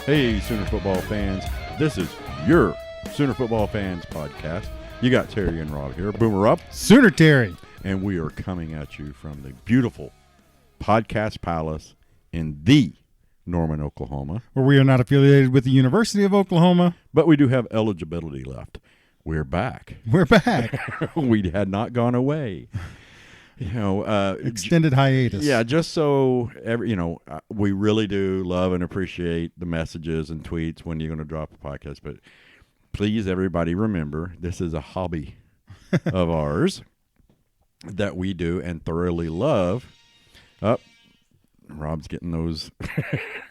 Hey, Sooner football fans. This is your Sooner Football Fans podcast. You got Terry and Rob here. Boomer up. Sooner Terry. And we are coming at you from the beautiful Podcast Palace in the Norman, Oklahoma. Where we are not affiliated with the University of Oklahoma. But we do have eligibility left. We're back. We're back. We had not gone away. Extended hiatus. Yeah, just so we really do love and appreciate the messages and tweets when you're going to drop a podcast. But please, everybody, remember this is a hobby of ours that we do and thoroughly love. Rob's getting those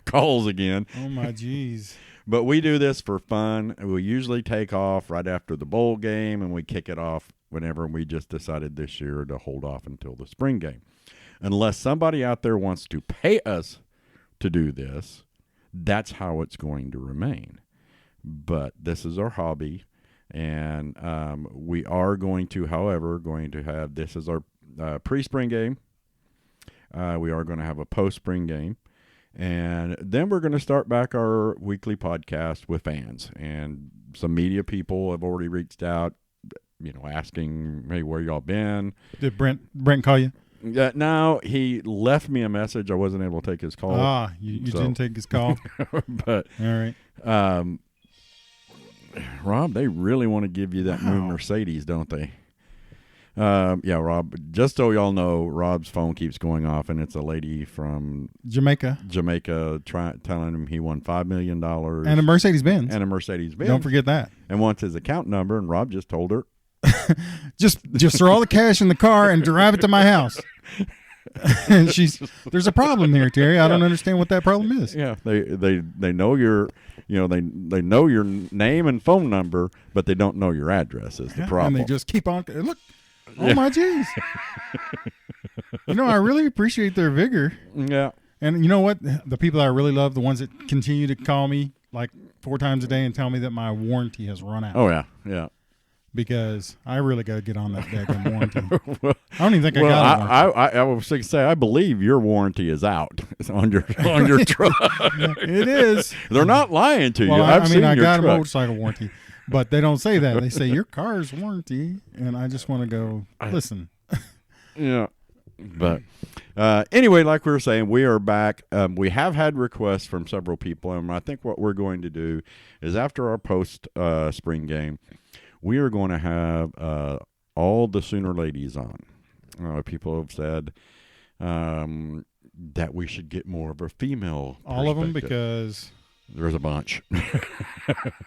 calls again. Oh my geez. But we do this for fun. We usually take off right after the bowl game, and we kick it off whenever we just decided this year to hold off until the spring game. Unless somebody out there wants to pay us to do this, that's how it's going to remain. But this is our hobby, and we are going to have, this is our pre-spring game. We are going to have a post-spring game. And then we're going to start back our weekly podcast with fans. And some media people have already reached out, asking, hey, where y'all been? Did Brent call you? No, he left me a message. I wasn't able to take his call. You didn't take his call? But all right. Rob, they really want to give you that new Mercedes, don't they? Yeah, Rob, just so y'all know, Rob's phone keeps going off, and it's a lady from Jamaica telling him he won $5 million. And a Mercedes-Benz. Don't forget that. And wants his account number, and Rob just told her. just throw all the cash in the car and drive it to my house. And there's a problem here, Terry. I don't understand what that problem is. Yeah, they know your they know your name and phone number, but they don't know your address is the problem. And they just keep on look. Oh my jeez. I really appreciate their vigor. Yeah. And you know what? The people that I really love, the ones that continue to call me like 4 times a day and tell me that my warranty has run out. Oh yeah, yeah. Because I really got to get on that daggone warranty. Well, I don't even think I got it. I was going to say, I believe your warranty is out on your truck. It is. They're not lying to you. Well, I've seen I your got truck. a motorcycle warranty, but they don't say that. They say your car's warranty, and I just want to go, listen. Yeah. But anyway, like we were saying, we are back. We have had requests from several people, and I think what we're going to do is after our post-spring game, we are going to have all the Sooner ladies on. People have said that we should get more of a female all of them, because there's a bunch.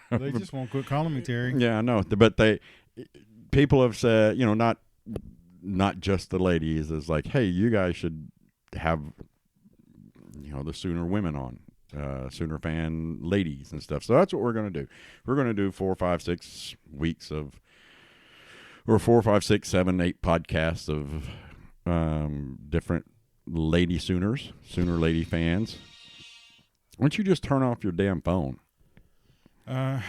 They just won't quit calling me Terry. Yeah, I know. But people have said, not just the ladies, is like, hey, you guys should have, the Sooner women on. Sooner fan ladies and stuff. So that's what we're going to do. We're going to do 4, 5, 6 weeks of, or 4, 5, 6, 7, 8 podcasts of different lady Sooners, Sooner lady fans. Why don't you just turn off your damn phone? And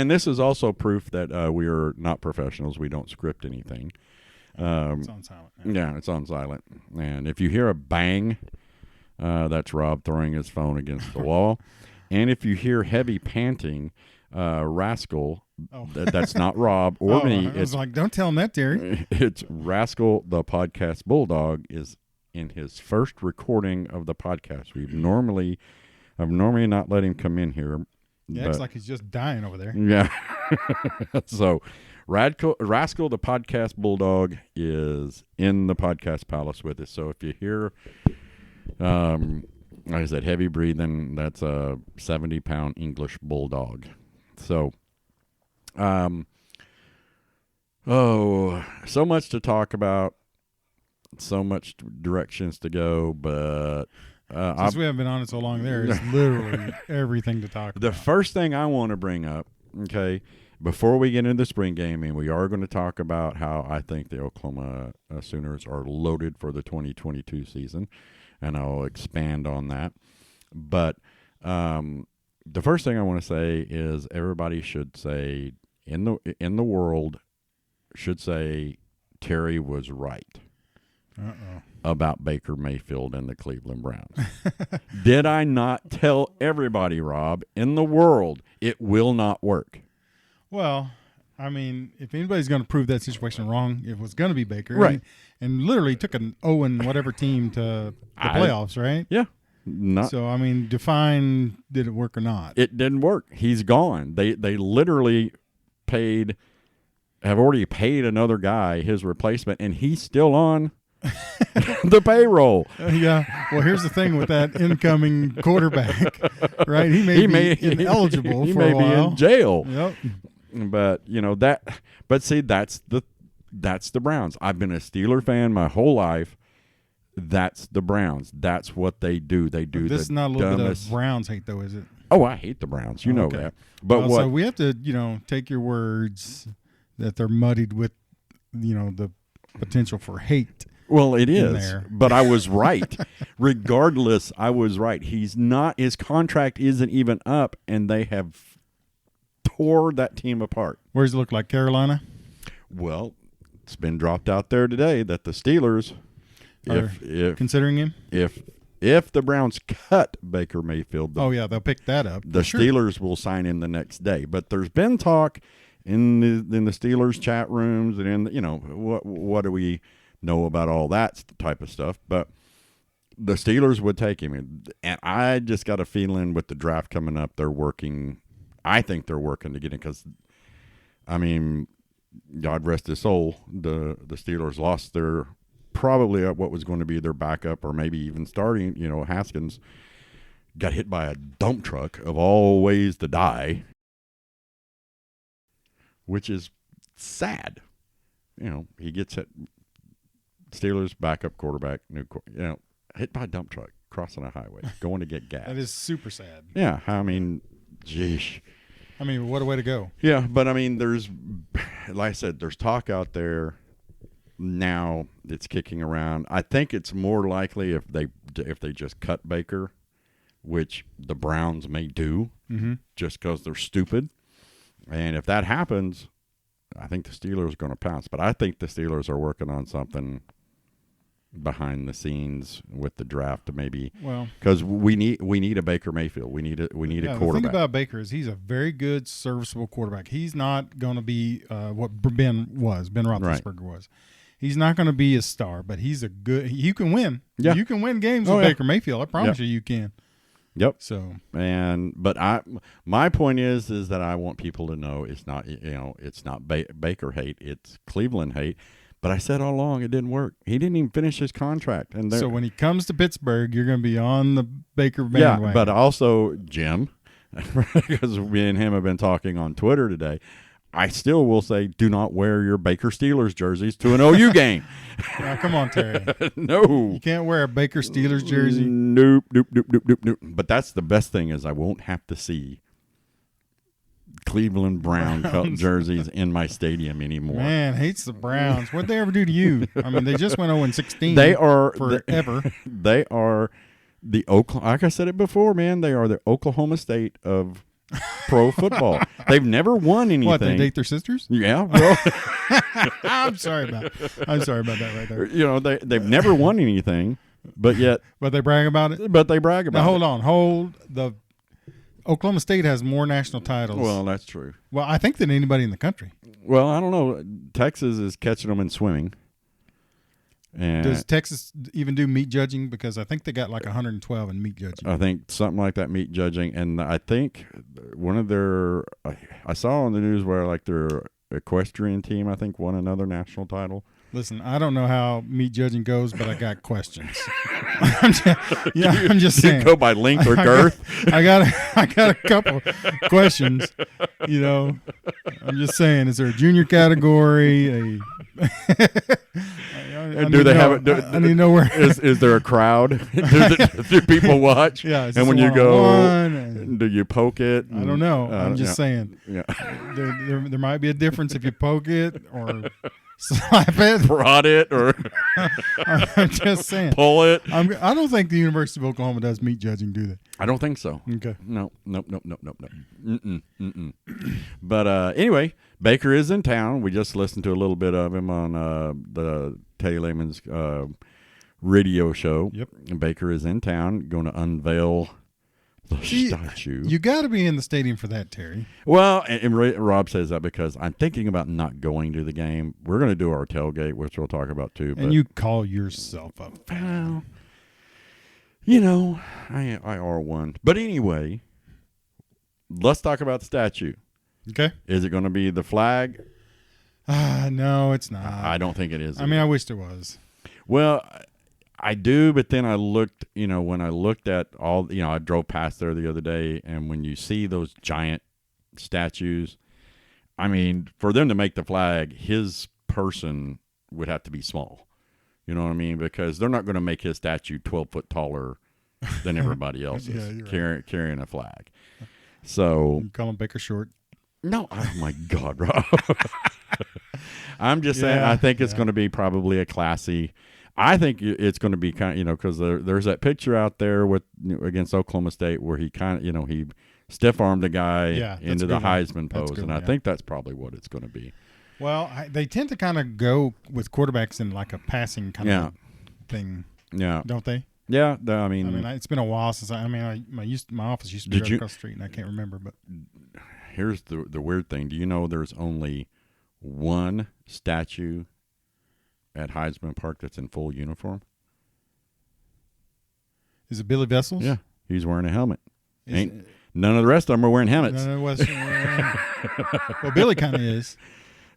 this is also proof that we are not professionals. We don't script anything. It's on silent. Yeah, it's on silent. And if you hear a bang, that's Rob throwing his phone against the wall. And if you hear heavy panting, Rascal, that's not Rob or me. I was like, don't tell him that, Terry. It's Rascal, the podcast bulldog, is in his first recording of the podcast. I've normally not let him come in here. Yeah, it's like he's just dying over there. Yeah. So Rascal, the podcast bulldog, is in the podcast palace with us. So if you hear... like I said, heavy breathing, that's a 70-pound English bulldog. So, so much to talk about, so much directions to go, but since we haven't been on it so long, there is literally everything to talk about. The first thing I want to bring up, okay, before we get into the spring game, and we are going to talk about how I think the Oklahoma Sooners are loaded for the 2022 season. And I'll expand on that. But the first thing I want to say is everybody should say, in the world, should say Terry was right. about Baker Mayfield and the Cleveland Browns. Did I not tell everybody, Rob, in the world, it will not work? Well, I mean, if anybody's going to prove that situation wrong, it was going to be Baker. Right. And literally took an 0-whatever team to the playoffs, right? Yeah. So, I mean, define did it work or not. It didn't work. He's gone. They literally have already paid another guy his replacement, and he's still on the payroll. Yeah. Well, here's the thing with that incoming quarterback, right? He may be ineligible he for may a while. be in jail. Yep. But see, that's the Browns. I've been a Steeler fan my whole life. That's the Browns. That's what they do. They do. This is not a little bit of Browns hate, though, is it? Oh, I hate the Browns. You know that. But so we have to, take your words that they're muddied with, the potential for hate. Well, it is, but I was right. Regardless, I was right. His contract isn't even up, and they have tore that team apart. Where does it look like, Carolina? Well, it's been dropped out there today that the Steelers, if considering him, if the Browns cut Baker Mayfield, they'll pick that up. The Steelers will sign him the next day. But there's been talk in the Steelers chat rooms and what do we know about all that type of stuff, but the Steelers would take him. And I just got a feeling with the draft coming up, I think they're working to get him because, I mean, God rest his soul, the Steelers lost their probably what was going to be their backup or maybe even starting, Haskins got hit by a dump truck of all ways to die, which is sad. He gets hit. Steelers backup quarterback, hit by a dump truck crossing a highway, going to get gas. That is super sad. Yeah, I mean, geesh. I mean, what a way to go. Yeah, but I mean, like I said, there's talk out there now. It's kicking around. I think it's more likely if they just cut Baker, which the Browns may do, just because they're stupid. And if that happens, I think the Steelers are going to pounce. But I think the Steelers are working on something behind the scenes with the draft to maybe, because we need a Baker Mayfield. We need a quarterback. The thing about Baker is he's a very good, serviceable quarterback. He's not going to be what Ben Roethlisberger was. He's not going to be a star, but he's a good. You can win. Yeah. You can win games with Baker Mayfield. I promise you can. Yep. So but my point is that I want people to know it's not Baker hate, it's Cleveland hate. But I said all along it didn't work. He didn't even finish his contract. And so when he comes to Pittsburgh, you're going to be on the Baker bandwagon. Yeah, but also Jim, because me and him have been talking on Twitter today, I still will say do not wear your Baker Steelers jerseys to an OU game. Now, come on, Terry. No. You can't wear a Baker Steelers jersey. Nope. But that's the best thing is I won't have to see Cleveland Brown jerseys in my stadium anymore. Man, hates the Browns. What'd they ever do to you? I mean, they just went 0-16. They are forever. They are the like I said it before, man. They are the Oklahoma State of pro football. They've never won anything. What, they date their sisters? Yeah. Well, I'm sorry about that right there. They've never won anything, but they brag about it. Now hold the Oklahoma State has more national titles. Well, that's true. Well, I think than anybody in the country. Well, I don't know. Texas is catching them in swimming. And does Texas even do meat judging? Because I think they got like 112 in meat judging. I think something like that, meat judging. And I think one of their I saw on the news where like their equestrian team, I think, won another national title. Listen, I don't know how meat judging goes, but I got questions. I'm just saying. You go by length or girth? I got a couple questions. I'm just saying, is there a junior category? Do they have it? I need to know where. Is there a crowd? do people watch? Yeah. And when you go, do you poke it? I don't know. I'm just saying. Yeah. There might be a difference if you poke it or slap it, prod it, or I'm just saying, pull it. I don't think the University of Oklahoma does meat judging, do they? I don't think so. Okay. No. But anyway, Baker is in town. We just listened to a little bit of him on the Teddy Lehman's radio show. Yep. And Baker is in town, going to unveil the statue. You got to be in the stadium for that, Terry. Well, and Rob says that because I'm thinking about not going to the game. We're going to do our tailgate, which we'll talk about too. And you call yourself a fan. Well, you know, I are one. But anyway, let's talk about the statue. Okay. Is it going to be the flag? No, it's not. I don't think it is. I mean, I wish it was. Well, I do, but then I looked, when I looked at all, I drove past there the other day, and when you see those giant statues, I mean, for them to make the flag, his person would have to be small. You know what I mean? Because they're not going to make his statue 12 foot taller than everybody else's carrying a flag. So you call him Baker Short. No, oh my God, Rob. I'm just saying, I think it's going to be probably a classy. I think it's going to be kind of, because there's that picture out there with against Oklahoma State where he kind of, he stiff armed a guy into the Heisman pose, and I think that's probably what it's going to be. Well, they tend to kind of go with quarterbacks in like a passing kind of thing, don't they? Yeah, I mean, it's been a while since my office used to be right across the street, and I can't remember. But here's the weird thing: do you know there's only one statue at Heisman Park that's in full uniform? Is it Billy Vessels? Yeah, he's wearing a helmet. None of the rest of them are wearing helmets. Well, Billy kind of is.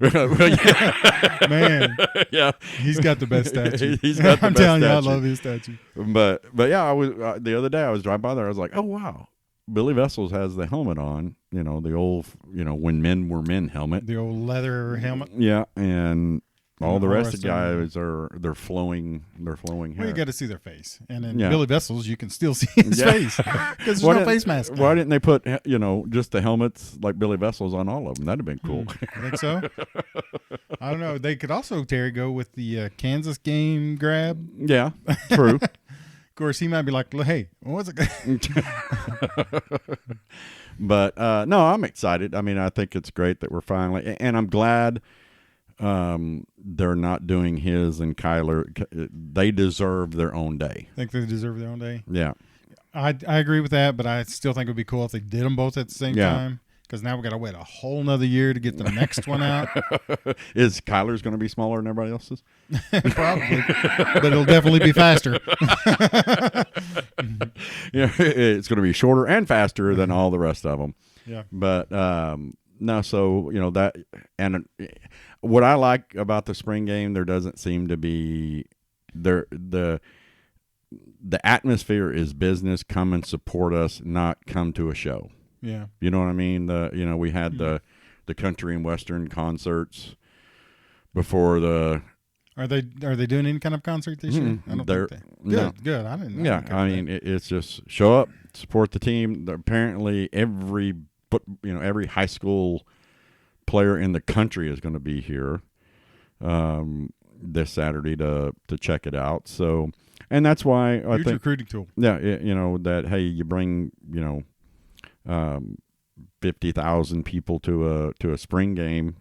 Man, yeah, he's got the best statue. I'm telling you, I love his statue. But yeah, I was the other day I was driving by there. I was like, oh wow, Billy Vessels has the helmet on. The old, when men were men helmet, the old leather helmet. Yeah, and all the rest of the guys they're flowing hair. Well, you got to see their face, and in Billy Vessels, you can still see his face because there's no face mask. Why didn't they put just the helmets like Billy Vessels on all of them? That'd have been cool. I think so. I don't know. They could also, Terry, go with the Kansas game grab. Yeah, true. Of course, he might be like, "Hey, what's it?" But no, I'm excited. I mean, I think it's great that we're finally, and I'm glad. They're not doing his and Kyler. They deserve their own day. Think they deserve their own day? Yeah. I agree with that, but I still think it would be cool if they did them both at the same time. Because now we got to wait a whole nother year to get the next one out. Is Kyler's going to be smaller than everybody else's? Probably, but it'll definitely be faster. It's going to be shorter and faster than all the rest of them. Yeah. But no, so that, and what I like about the spring game, there doesn't seem to be the atmosphere is business. Come and support us, not come to a show. Yeah, you know what I mean. We had the country and western concerts before the. Are they doing any kind of concert this year? I don't think they. Good. I didn't know. Yeah, I mean it's just show up, support the team. Apparently every high school player in the country is going to be here this Saturday to check it out. So, and that's why I think recruiting tool. Yeah, that hey, you bring 50,000 people to a spring game,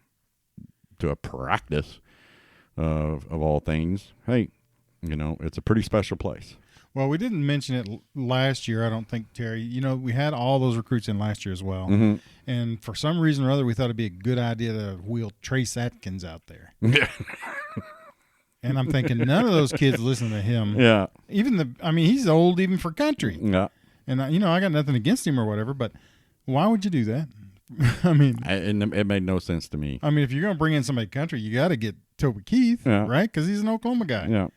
to a practice of all things. Hey, it's a pretty special place. Well, we didn't mention it last year, I don't think, Terry. We had all those recruits in last year as well. Mm-hmm. And for some reason or other, we thought it'd be a good idea to wheel Trace Atkins out there. Yeah. And I'm thinking none of those kids listen to him. Yeah. He's old even for country. Yeah. And, I got nothing against him or whatever, but why would you do that? It made no sense to me. If you're going to bring in somebody country, you got to get Toby Keith, right? Because he's an Oklahoma guy. Yeah.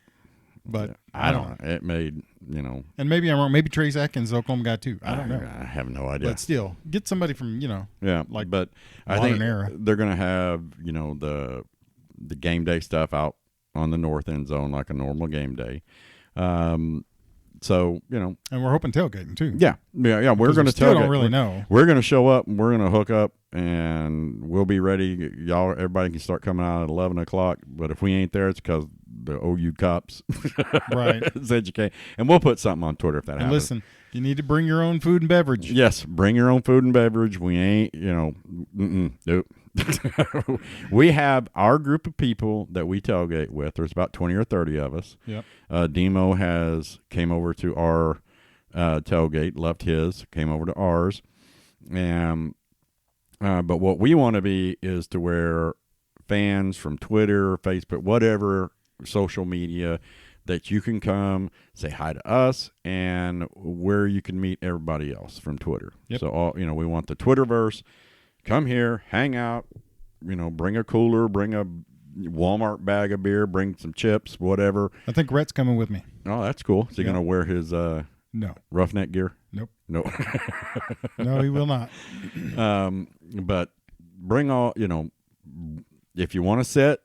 But I don't know. It made, And maybe I'm wrong. Maybe Trace Atkins is an Oklahoma guy too. I don't know. I have no idea. But still, get somebody from, Yeah. But I think they're going to have, the game day stuff out on the north end zone like a normal game day. So, and we're hoping tailgating too. Yeah. We're going to tailgate. Don't really know. We're going to show up and we're going to hook up and we'll be ready. Everybody can start coming out at 11 o'clock. But if we ain't there, it's because the OU cops right said you can't. And we'll put something on Twitter if that happens. Listen, You need to bring your own food and beverage. Yes, bring your own food and beverage. We ain't, nope. We have our group of people that we tailgate with. There's about 20 or 30 of us. Yep. Demo came over to our tailgate, left his, came over to ours. And but what we want to be is to where fans from Twitter, Facebook, whatever social media, that you can come say hi to us, and where you can meet everybody else from Twitter. Yep. So we want the Twitterverse. Come here, hang out. Bring a cooler, bring a Walmart bag of beer, bring some chips, whatever. I think Rhett's coming with me. Oh, that's cool. Is he gonna wear his no roughneck gear? Nope. No. No, he will not. But bring all, if you want to sit,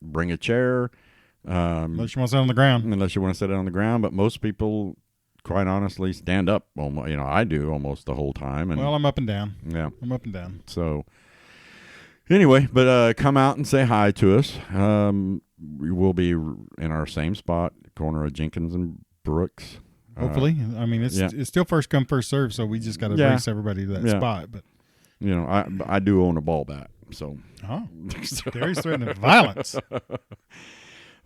bring a chair. Unless you want to sit on the ground. Unless you want to sit on the ground. But most people, quite honestly, stand up. I do almost the whole time. And, well, I'm up and down. Yeah. I'm up and down. So, anyway, but come out and say hi to us. We will be in our same spot, corner of Jenkins and Brooks. Hopefully. I mean, it's still first come, first serve, so we just got to race everybody to that spot. But I do own a ball bat. So, Terry's threatening violence.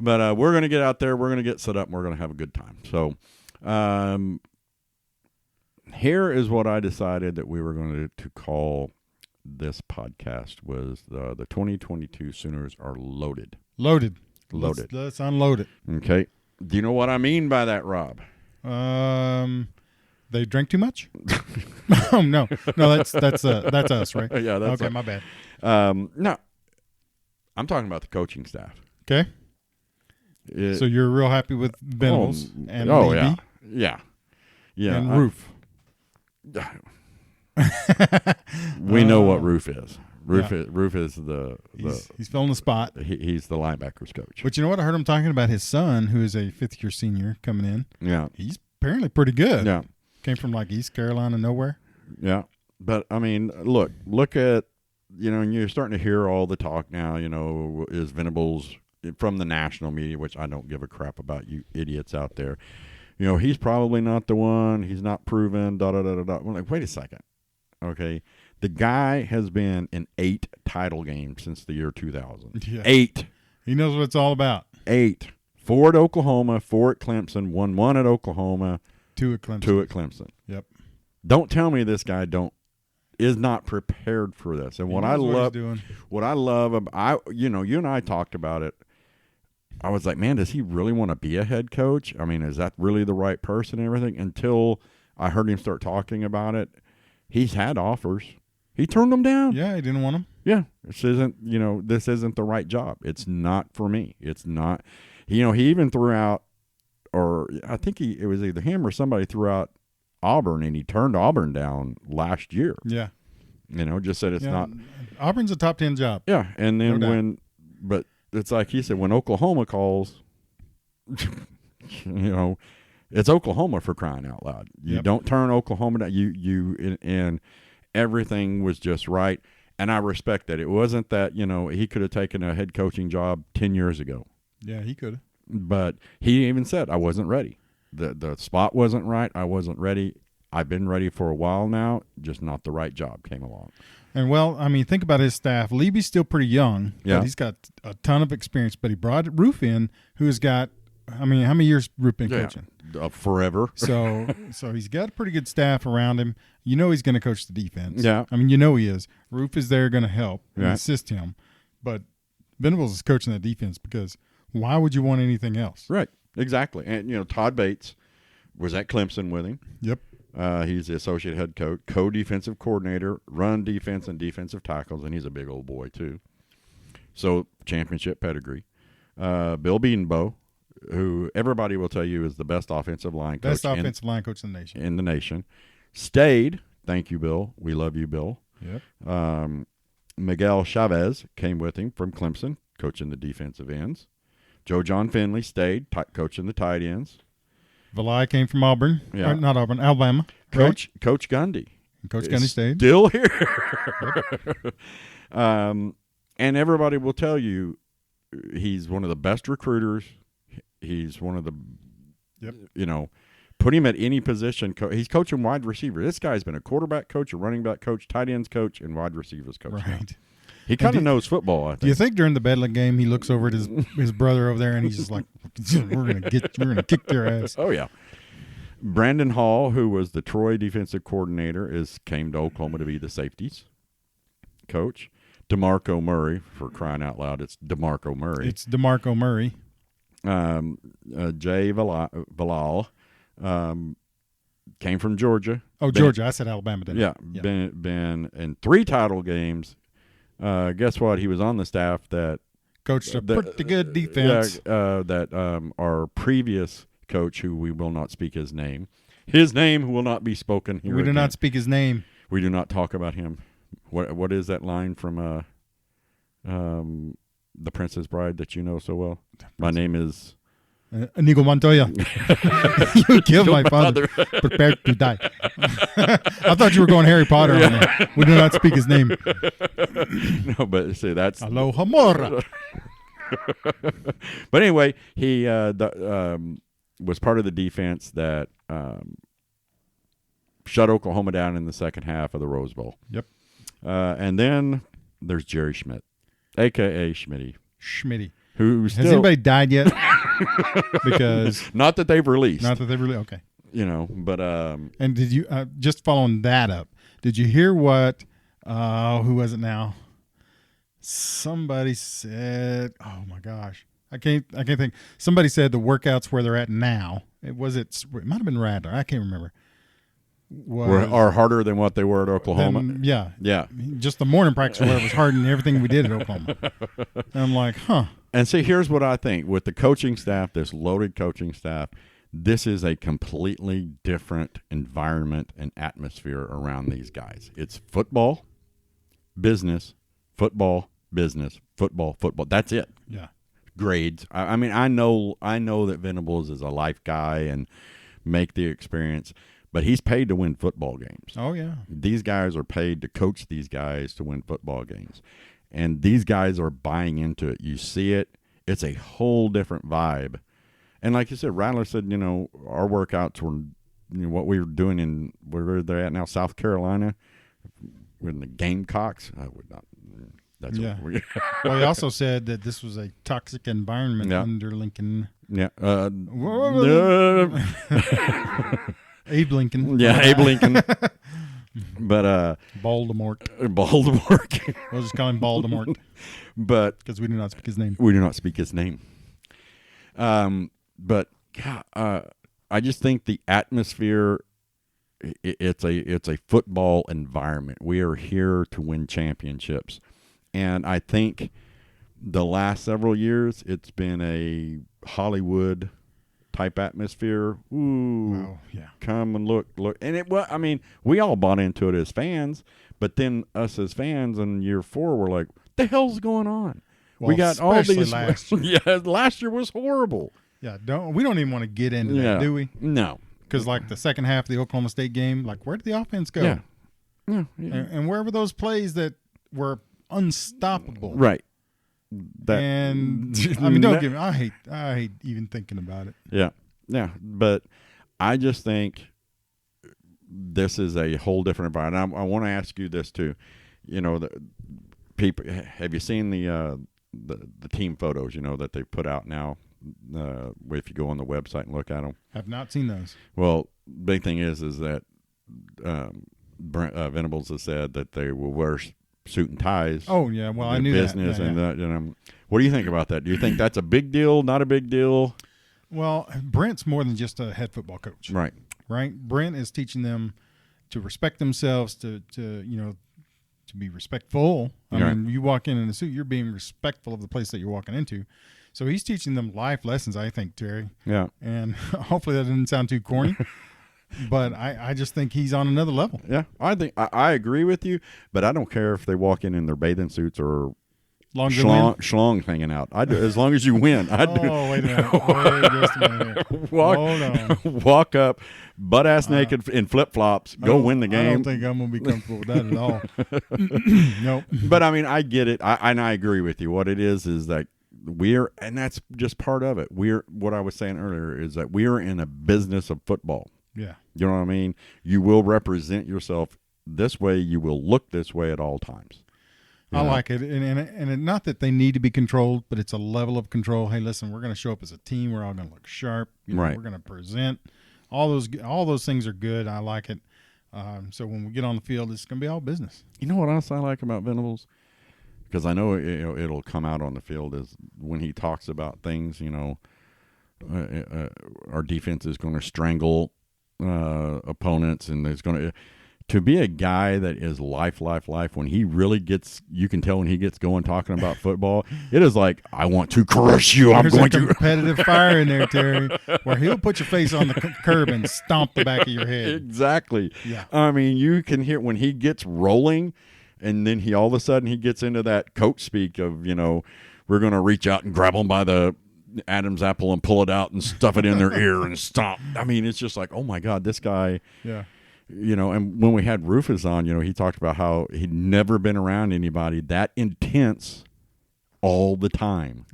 But we're going to get out there. We're going to get set up, and we're going to have a good time. So here is what I decided that we were going to call this podcast was the 2022 Sooners are loaded. Loaded. Loaded. Let's unload it. Okay. Do you know what I mean by that, Rob? They drank too much? Oh, no. No, that's us, right? Yeah, that's okay, my bad. No. I'm talking about the coaching staff. Okay. So you're real happy with Venables and Levy? Yeah. And Roof. We know what Roof is. Roof is the he's filling the spot. He's the linebackers coach. But you know what? I heard him talking about his son, who is a fifth-year senior coming in. Yeah. He's apparently pretty good. Yeah. Came from like East Carolina, nowhere. Yeah. But, I mean, look at, and you're starting to hear all the talk now, is Venables from the national media, which I don't give a crap about, you idiots out there. He's probably not the one. He's not proven, da-da-da-da-da. We're like, wait a second. Okay. The guy has been in 8 title games since the year 2000. Yeah. 8. He knows what it's all about. 8. 4 at Oklahoma, 4 at Clemson, 1 at Oklahoma, 2 at Clemson. 2 at Clemson. Yep. Don't tell me this guy is not prepared for this. And what I love about you and I talked about it. I was like, man, does he really want to be a head coach? I mean, is that really the right person and everything? Until I heard him start talking about it. He's had offers. He turned them down. Yeah, he didn't want them. Yeah. This isn't the right job. It's not for me. It's not. He even threw out, or I think it was either him or somebody threw out Auburn, and he turned Auburn down last year. Yeah. Just said it's not. Auburn's a top 10 job. Yeah. And then but it's like he said, when Oklahoma calls, it's Oklahoma, for crying out loud. You don't turn Oklahoma down. And everything was just right. And I respect that. It wasn't that, he could have taken a head coaching job 10 years ago. Yeah, he could have. But he even said, I wasn't ready. The spot wasn't right. I wasn't ready. I've been ready for a while now, just not the right job came along. And, think about his staff. Levy's still pretty young. Yeah. But he's got a ton of experience. But he brought Roof in, who has got, how many years Roof been coaching? Forever. So he's got a pretty good staff around him. He's going to coach the defense. Yeah. He is. Roof is there going to help and Right. assist him. But Venables is coaching that defense because why would you want anything else? Right. Exactly. And, Todd Bates was at Clemson with him. Yep. He's the associate head coach, co-defensive coordinator, run defense and defensive tackles, and he's a big old boy too. So championship pedigree. Bill Bedenbaugh, who everybody will tell you is the best offensive line coach. Best offensive line coach in the nation. Stayed. Thank you, Bill. We love you, Bill. Yep. Miguel Chavez came with him from Clemson, coaching the defensive ends. Joe John Finley stayed, coaching the tight ends. Valai came from Auburn. Yeah. Not Auburn, Alabama. Coach Gundy. Coach Gundy stayed. Still here. And everybody will tell you he's one of the best recruiters. He's one of the, Put him at any position. He's coaching wide receiver. This guy's been a quarterback coach, a running back coach, tight ends coach, and wide receivers coach. Right. Now. He kind of knows football, I think. Do you think during the Bedlam game he looks over at his brother over there and he's just like, we're gonna kick their ass? Oh yeah. Brandon Hall, who was the Troy defensive coordinator, came to Oklahoma to be the safeties coach. DeMarco Murray, for crying out loud, it's DeMarco Murray. It's DeMarco Murray. Jay Valal came from Georgia. Oh, Georgia. I said Alabama, didn't I? Yeah. Been in 3 title games. Guess what? He was on the staff that coached a pretty good defense. That our previous coach, who we will not speak his name will not be spoken here. We do not speak his name. We do not talk about him. What is that line from The Princess Bride that you know so well? My name is Inigo Montoya. You killed my father. Prepare to die. I thought you were going Harry Potter on there. We do not speak his name. No, but see, that's Aloha Mora. But anyway, he was part of the defense that shut Oklahoma down in the second half of the Rose Bowl. Yep. And then there's Jerry Schmidt, a.k.a. Schmitty. Who still, has anybody died yet? Because not that they've released. Okay. But and did you just following that up? Did you hear what? Who was it now? Somebody said, "Oh my gosh, I can't think." Somebody said the workouts where they're at now. It might have been Radler. I can't remember. Are harder than what they were at Oklahoma. Yeah. Just the morning practice where it was harder than everything we did at Oklahoma. And I'm like, huh. And see, here's what I think with the coaching staff, this loaded coaching staff. This is a completely different environment and atmosphere around these guys. It's football, business, football, business, football, football. That's it. Yeah. Grades. I mean, I know that Venables is a life guy and make the experience, but he's paid to win football games. Oh, yeah. These guys are paid to coach these guys to win football games. And these guys are buying into it. You see it. It's a whole different vibe. And like you said, Rattler said, our workouts were what we were doing in where they're at now, South Carolina, with the Gamecocks. I would not. That's yeah. What Well, he also said that this was a toxic environment under Lincoln. Yeah. Abe Lincoln. Yeah, Abe Lincoln. But Voldemort. We'll just call him Voldemort. But because we do not speak his name. We do not speak his name. But I just think the atmosphere. It's a football environment. We are here to win championships, and I think the last several years it's been a Hollywood type atmosphere. Ooh, wow, yeah. Come and look, and I mean, we all bought into it as fans, but then us as fans in year 4 were like, "The hell's going on?" Well, we got all these. Last year. Yeah, last year was horrible. Yeah, we don't even want to get into that, do we? No. Because, like, the second half of the Oklahoma State game, like, where did the offense go? Yeah. And where were those plays that were unstoppable? Right. And, I mean, don't get me. I hate even thinking about it. Yeah. Yeah. But I just think this is a whole different environment. I want to ask you this, too. The people, have you seen the team photos, that they put out now? If you go on the website and look at them. Have not seen those. Well, big thing is that Venables has said that they will wear suit and ties. Oh yeah, well I knew business that. Yeah, and what do you think about that? Do you think that's a big deal? Not a big deal? Well, Brent's more than just a head football coach. Right. Brent is teaching them to respect themselves, to be respectful. I mean, you walk in a suit, you're being respectful of the place that you're walking into. So he's teaching them life lessons, I think, Terry. Yeah. And hopefully that didn't sound too corny. But I just think he's on another level. Yeah. I think I agree with you, but I don't care if they walk in their bathing suits or schlong hanging out. I do, as long as you win. I do. Oh, wait a minute. Wait just a minute. Hold on. Walk up, butt ass naked in flip flops. Go win the game. I don't think I'm going to be comfortable with that at all. Nope. But I mean, I get it. I agree with you. What it is that and that's just part of it. What I was saying earlier is that we're in a business of football. Yeah. You know what I mean? You will represent yourself this way. You will look this way at all times. I like it. And not that they need to be controlled, but it's a level of control. Hey, listen, we're going to show up as a team. We're all going to look sharp. Right. We're going to present. All those things are good. I like it. So when we get on the field, it's going to be all business. You know what else I like about Venables? Because I know it'll come out on the field is when he talks about things, our defense is going to strangle opponents, and there's going to be a guy that is life. When he really gets, you can tell when he gets going talking about football, it is like, I want to crush you. There's a competitive fire in there, Terry, where he'll put your face on the curb and stomp the back of your head. Exactly. Yeah. I mean, you can hear when he gets rolling, and then all of a sudden he gets into that coach speak of, we're going to reach out and grab them by the Adam's apple and pull it out and stuff it in their ear and stomp. I mean, it's just like, oh my God, this guy. Yeah. And when we had Rufus on, he talked about how he'd never been around anybody that intense all the time.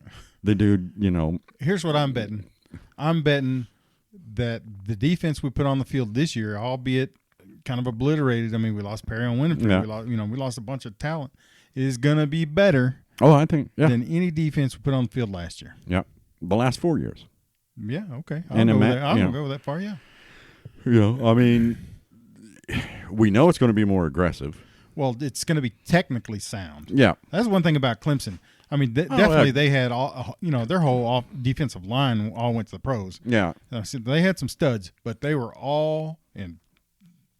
The dude, Here's what I'm betting. I'm betting that the defense we put on the field this year, albeit kind of obliterated. I mean, we lost Perry on Winifred. Yeah. We lost a bunch of talent. Is going to be better. Oh, I think than any defense we put on the field last year. Yeah, the last 4 years. Yeah. Okay. I'm gonna go that far. Yeah. I mean, we know it's going to be more aggressive. Well, it's going to be technically sound. Yeah. That's one thing about Clemson. I mean, definitely they had all, their whole defensive line all went to the pros. Yeah. So they had some studs, but they were all in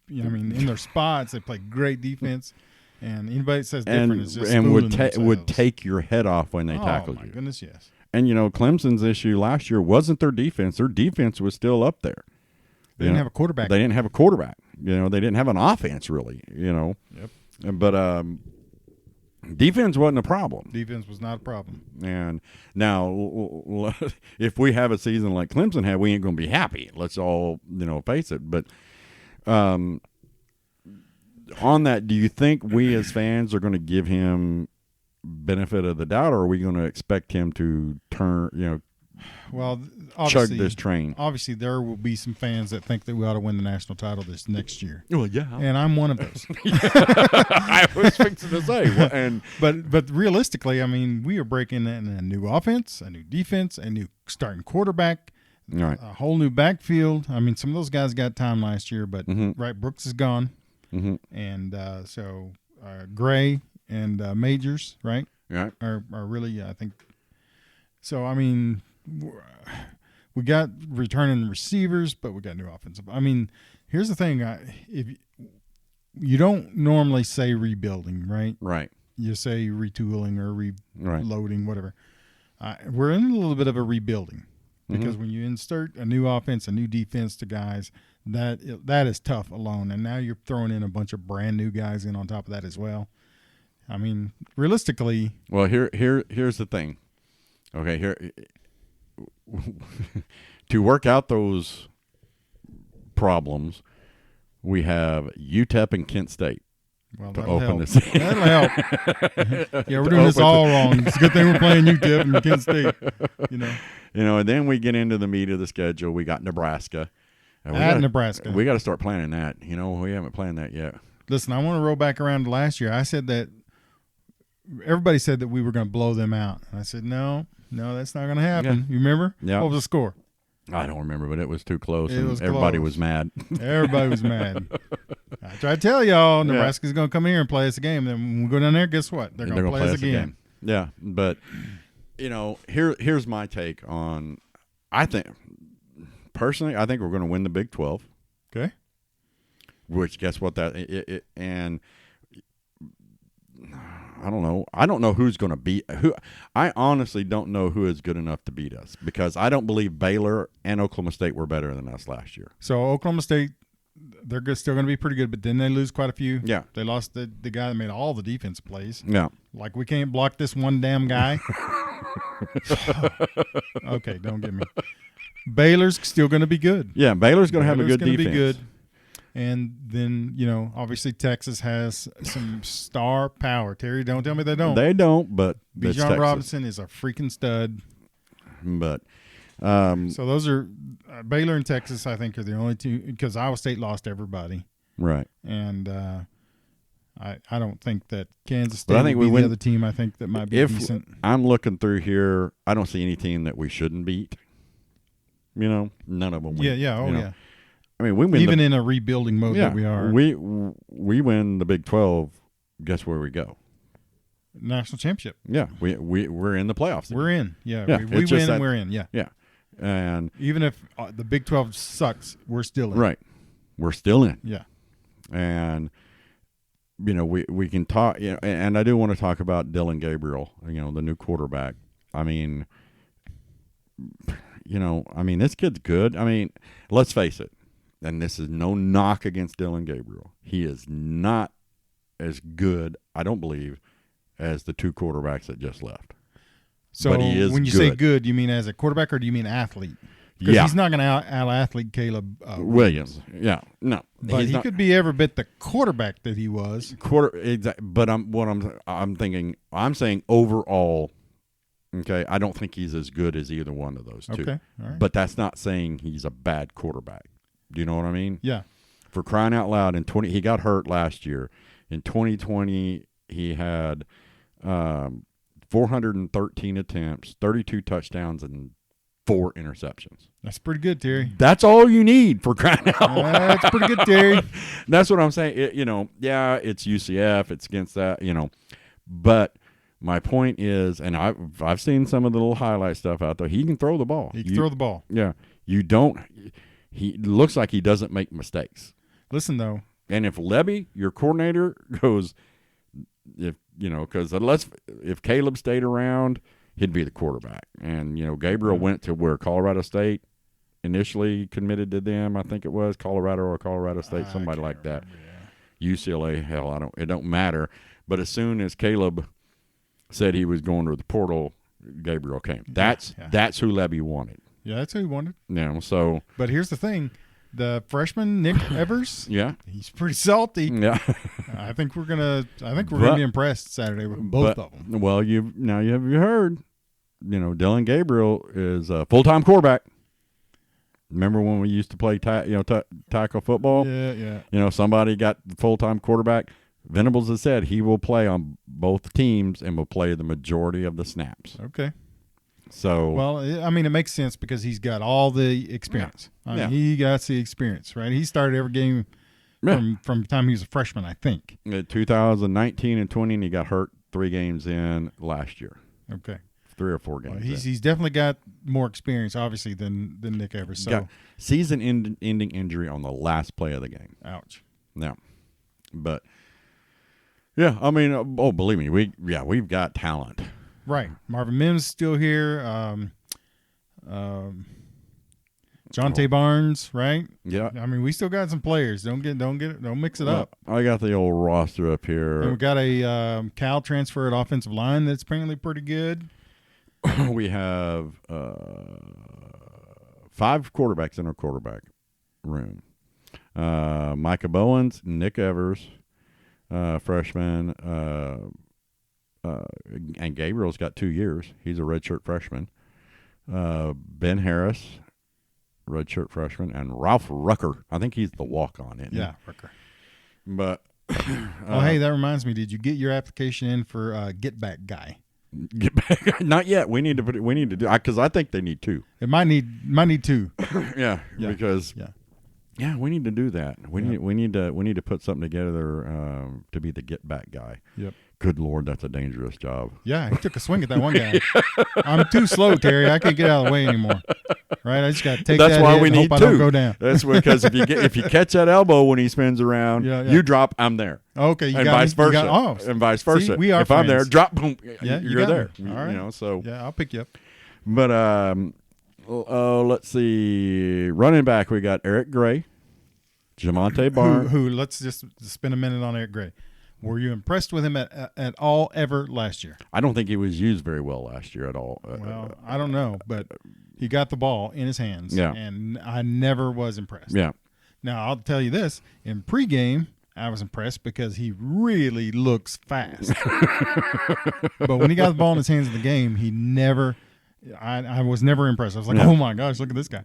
their spots. They played great defense. And anybody that says different is just would take your head off when they tackled you. Oh, my goodness, yes. And, Clemson's issue last year wasn't their defense. Their defense was still up there. They didn't have a quarterback. They didn't have a quarterback. They didn't have an offense, really, Yep. But defense wasn't a problem. Defense was not a problem. And now, if we have a season like Clemson had, we ain't going to be happy. Let's all, face it. But on that, do you think we as fans are going to give him benefit of the doubt, or are we going to expect him to turn, chug this train? Obviously, there will be some fans that think that we ought to win the national title this next year. Well, yeah. And I'm one of those. I was fixing to say. But realistically, I mean, we are breaking in a new offense, a new defense, a new starting quarterback, right, a whole new backfield. I mean, some of those guys got time last year, but Brooks is gone. Mm-hmm. And so Gray and Majors, right? Yeah. Are really, I think. So, I mean, we got returning receivers, but we got new offensive. I mean, here's the thing. If you don't normally say rebuilding, right? Right. You say retooling or reloading, whatever. We're in a little bit of a rebuilding because when you insert a new offense, a new defense to guys, that is tough alone. And now you're throwing in a bunch of brand new guys in on top of that as well. I mean, realistically. Well, here's the thing. Okay, here to work out those problems, we have UTEP and Kent State. Well, to that'll open help. this. That'll help. Yeah, we're doing this all wrong. It's a good thing we're playing UTEP and Kent State. And then we get into the meat of the schedule. We got Nebraska. Nebraska. We got to start planning that. We haven't planned that yet. Listen, I want to roll back around to last year. I said that everybody said that we were going to blow them out. And I said, no, that's not going to happen. Yeah. You remember? Yeah. What was the score? I don't remember, but it was too close. Everybody was mad. Everybody was mad. I tried to tell y'all, Nebraska's going to come here and play us a game. Then when we go down there, guess what? They're going to play us again. Yeah, but, here's my take on, personally, I think we're going to win the Big 12. Okay. Which, guess what? And I don't know. I don't know who's going to beat who. I honestly don't know who is good enough to beat us because I don't believe Baylor and Oklahoma State were better than us last year. So Oklahoma State, they're still going to be pretty good, but then they lose quite a few. Yeah. They lost the guy that made all the defense plays. Yeah. Like, we can't block this one damn guy. Okay, don't get me. Baylor's still going to be good. Yeah, Baylor's going to have a good defense. Be good. And then, obviously Texas has some star power. Terry, don't tell me they don't. They don't, but Bijan Robinson is a freaking stud. But so those are Baylor and Texas, I think, are the only two, because Iowa State lost everybody. Right. And I don't think that Kansas State would be the other team I think that might be decent. I'm looking through here, I don't see any team that we shouldn't beat. None of them. Yeah. I mean, we win even in a rebuilding mode that we are. We win the Big 12. Guess where we go? National championship. Yeah, we're in the playoffs. We're in. Yeah, yeah we win and we're in. Yeah, yeah. And even if the Big 12 sucks, we're still in. Right, we're still in. Yeah, and we can talk. And I do want to talk about Dylan Gabriel. The new quarterback. I mean, this kid's good. I mean, let's face it. And this is no knock against Dylan Gabriel. He is not as good, I don't believe, as the two quarterbacks that just left. So but he is when you good. say good, you mean as a quarterback or do you mean athlete? Because he's not going to out-athlete Caleb Williams. Yeah, no. But he could be every bit the quarterback that he was. But I'm saying overall, okay, I don't think he's as good as either one of those two. Okay, all right. But that's not saying he's a bad quarterback. Do you know what I mean? Yeah. For crying out loud, he got hurt last year. In 2020, he had 413 attempts, 32 touchdowns, and 4 interceptions. That's pretty good, Terry. That's all you need for crying out loud. That's pretty good, Terry. That's what I'm saying. It's UCF. It's against that, But my point is, and I've seen some of the little highlight stuff out there. He can throw the ball. He can throw the ball. Yeah. You don't. He looks like he doesn't make mistakes. Listen, though. And if Lebby, your coordinator, goes, because if Caleb stayed around, he'd be the quarterback. And, Gabriel went to where Colorado State initially committed to them. I think it was Colorado or Colorado State, somebody like that. UCLA, hell, it don't matter. But as soon as Caleb said he was going to the portal, Gabriel came. That's who Lebby wanted. Yeah, that's who he wanted. So. But here's the thing. The freshman, Nick Evers, he's pretty salty. Yeah. I think we're gonna be impressed Saturday with both of them. Well, you heard, Dylan Gabriel is a full-time quarterback. Remember when we used to play tackle football? Yeah. Somebody got the full-time quarterback. Venables has said he will play on both teams and will play the majority of the snaps. Okay. So well, I mean, it makes sense because he's got all the experience. I mean, he got the experience, right? He started every game from the time he was a freshman, I think. 2019 and 20, and he got hurt 3 games in last year. Okay. 3 or 4 games. Well, he's definitely got more experience, obviously, than Nick Evers. So got season-ending injury on the last play of the game. Ouch. No, but yeah, I mean, believe me, we've got talent. Right. Marvin Mims still here. Jonte Barnes, right? Yeah. I mean, we still got some players. Don't mix it up. I got the old roster up here. And we got a Cal transfer at offensive line that's apparently pretty good. We have 5 quarterbacks in our quarterback room. Micah Bowens, Nick Evers, freshman, and Gabriel's got 2 years. He's a redshirt freshman. Ben Harris, redshirt freshman, and Ralph Rucker. I think he's the walk-on, isn't he? Yeah, Rucker. But hey, that reminds me. Did you get your application in for Get Back Guy? Get back? Not yet. We need to do because I think they need 2. It might need 2. yeah, because we need to do that. We need to put something together to be the Get Back Guy. Yep. Good Lord, that's a dangerous job. Yeah, he took a swing at that one guy. I'm too slow, Terry. I can't get out of the way anymore. Right? I just got to take that's that why hit we and need hope 2. I don't go down. That's because if you catch that elbow when he spins around, you drop, I'm there. Okay, and vice versa. And vice versa. See, we are if friends. I'm there, drop, boom, yeah, you're there. All right. So yeah, I'll pick you up. But let's see. Running back, we got Eric Gray, Jamonte Barnes. Who? Let's just spend a minute on Eric Gray. Were you impressed with him at all ever last year? I don't think he was used very well last year at all. Well, I don't know, but he got the ball in his hands, and I never was impressed. Yeah. Now, I'll tell you this. In pregame, I was impressed because he really looks fast. But when he got the ball in his hands in the game, he never – I was never impressed. I was like, oh, my gosh, look at this guy.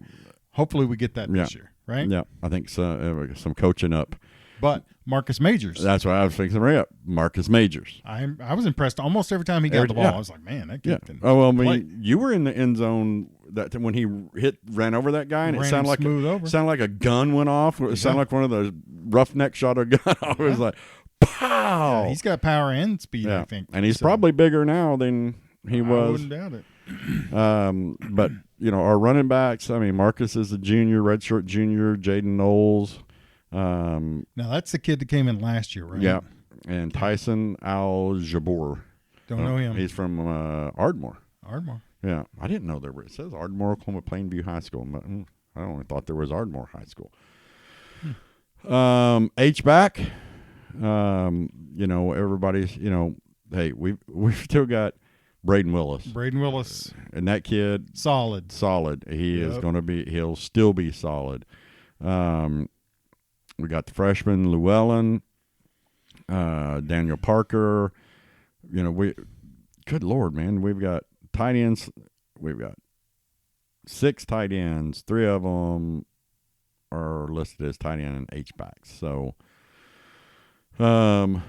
Hopefully we get that this year, right? Yeah, I think so, some coaching up. But Marcus Majors. That's what I was fixing to bring up. Marcus Majors. I was impressed almost every time he got the ball. I was like, man, that kid can I play. mean, you were in the end zone that when he ran over that guy, and it sounded like a gun went off. It sounded like one of those roughneck shot a gun off. It was like, pow! Yeah, he's got power and speed, I think. And he's probably bigger now than he was. I wouldn't doubt it. But, our running backs, I mean, Marcus is a junior, redshirt junior, Jaden Knowles. Now, that's the kid that came in last year, right? Yeah. And Tyson Al-Jabor. Don't know him. He's from Ardmore. Ardmore. Yeah. I didn't know there was. It says Ardmore, Oklahoma, Plainview High School. I only thought there was Ardmore High School. H-back. Everybody's, hey, we've still got Braden Willis. And that kid. Solid. He is going to be, he'll still be solid. We got the freshman Llewellyn, Daniel Parker. Good Lord, man. We've got tight ends. We've got 6 tight ends. 3 of them are listed as tight end and H-backs. So, and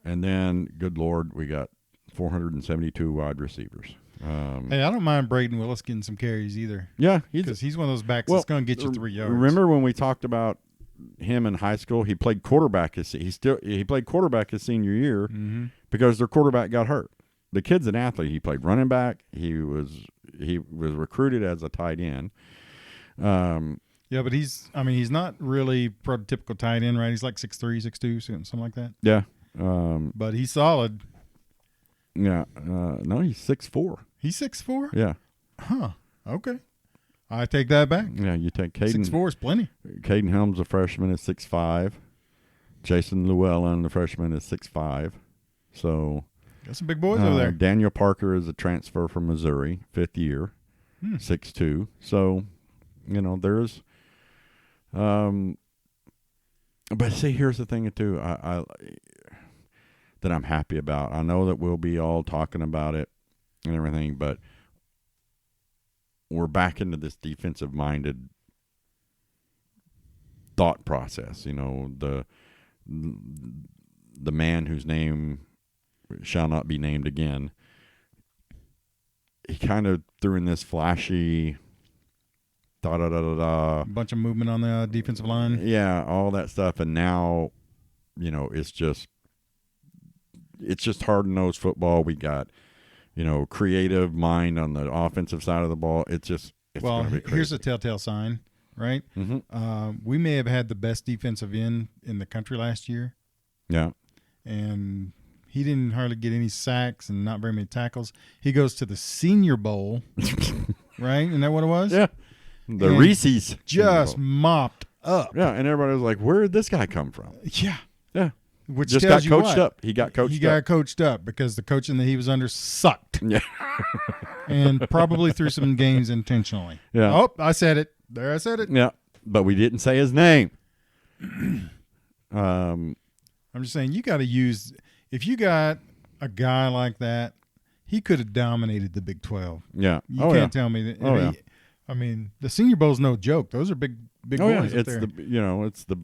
then, good Lord, we got 472 wide receivers. Hey, I don't mind Braden Willis getting some carries either. Yeah. Because he's one of those backs that's going to get you 3 yards. Remember when we talked about him in high school? He played quarterback he played quarterback his senior year because their quarterback got hurt. The kid's an athlete. He played running back. He was recruited as a tight end. Yeah, but he's not really prototypical tight end, right? He's like 6'3", 6'2", something like that. Yeah. But he's solid. Yeah. No, he's 6'4". He's 6'4"? Yeah. Huh. Okay. I take that back. Yeah, you take Caden. 6'4" is plenty. Caden Helms, the freshman, is 6'5". Jason Llewellyn, the freshman, is 6'5". So got some big boys over there. Daniel Parker is a transfer from Missouri, 5th year, 6'2". So, there's but see, here's the thing too, I that I'm happy about. I know that we'll be all talking about it and everything, but we're back into this defensive-minded thought process. The man whose name shall not be named again, he kind of threw in this flashy a bunch of movement on the defensive line. Yeah, all that stuff. And now, it's just hard-nosed football. We got creative mind on the offensive side of the ball. It's going to be crazy. Here's a telltale sign, right? Mm-hmm. We may have had the best defensive end in the country last year. Yeah. And he didn't hardly get any sacks and not very many tackles. He goes to the Senior Bowl, right? Isn't that what it was? Yeah. The Reese's. Just mopped up. Yeah, and everybody was like, where did this guy come from? Yeah. Yeah. Which just got coached up. He got coached up. He got coached up because the coaching that he was under sucked. Yeah. And probably threw some games intentionally. Yeah. Oh, I said it. There, I said it. Yeah. But we didn't say his name. I'm just saying, you got to use – if you got a guy like that, he could have dominated the Big 12. Yeah. You can't tell me that. I mean, the Senior Bowl's no joke. Those are big boys up there. It's the